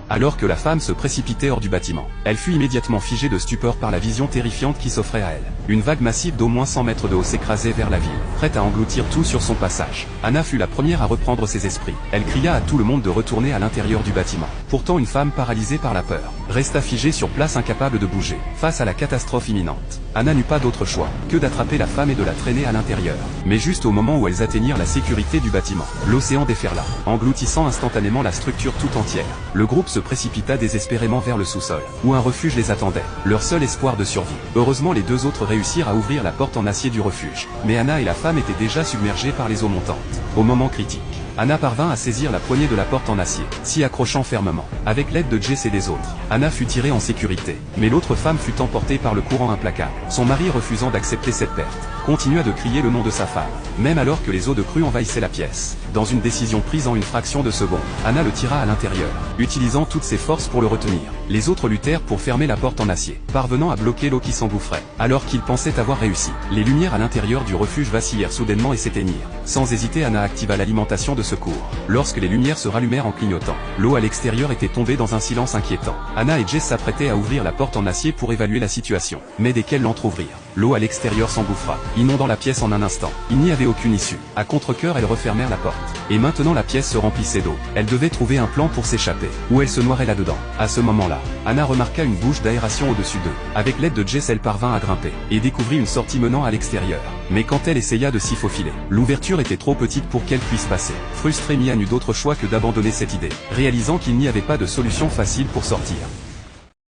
alors que la femme se précipitait hors du bâtiment. Elle fut immédiatement figée de stupeur par la vision terrifiante qui s'offrait à elle. Une vague massive d'au moins 100 mètres de haut s'écrasait vers la ville, prête à engloutir tout sur son passage. Anna fut la première à reprendre ses esprits. Elle cria à tout le monde de retourner à l'intérieur du bâtiment. Pourtant une femme paralysée par la peur resta figée sur place, incapable de bouger, face à la catastrophe imminente. Anna n'eut pas d'autre choix que d'attraper la femme et de la traîner à l'intérieur. Mais juste au moment où elles atteignirent la sécurité du bâtiment, l'océan déferla, engloutissant instantanément la structure tout entière. Le groupe se précipita désespérément vers le sous-sol, où un refuge les attendait, leur seul espoir de survie. Heureusement les deux autres réussirent à ouvrir la porte en acier du refuge, mais Anna et la femme étaient déjà submergées par les eaux montantes. Au moment critique, Anna parvint à saisir la poignée de la porte en acier, s'y accrochant fermement. Avec l'aide de Jess et des autres, Anna fut tirée en sécurité, mais l'autre femme fut emportée par le courant implacable. Son mari, refusant d'accepter cette perte, continua de crier le nom de sa femme, même alors que les eaux de crue envahissaient la pièce. Dans une décision prise en une fraction de seconde, Anna le tira à l'intérieur, utilisant toutes ses forces pour le retenir. Les autres luttèrent pour fermer la porte en acier, parvenant à bloquer l'eau qui s'engouffrait. Alors qu'ils pensaient avoir réussi, les lumières à l'intérieur du refuge vacillèrent soudainement et s'éteignirent. Sans hésiter, Anna activa l'alimentation de secours. Lorsque les lumières se rallumèrent en clignotant, l'eau à l'extérieur était tombée dans un silence inquiétant. Anna et Jess s'apprêtaient à ouvrir la porte en acier pour évaluer la situation. Mais dès qu'elles l'entrouvrirent, l'eau à l'extérieur s'engouffra, inondant la pièce en un instant. Il n'y avait aucune issue. À contre-cœur, elles refermèrent la porte. Et maintenant la pièce se remplissait d'eau. Elles devaient trouver un plan pour s'échapper, ou elles se noieraient là-dedans. À ce moment-là, Anna remarqua une bouche d'aération au-dessus d'eux. Avec l'aide de Jess, elle parvint à grimper, et découvrit une sortie menant à l'extérieur. Mais quand elle essaya de s'y faufiler, l'ouverture était trop petite pour qu'elle puisse passer. Frustrée, Mia n'eut d'autre choix que d'abandonner cette idée, réalisant qu'il n'y avait pas de solution facile pour sortir.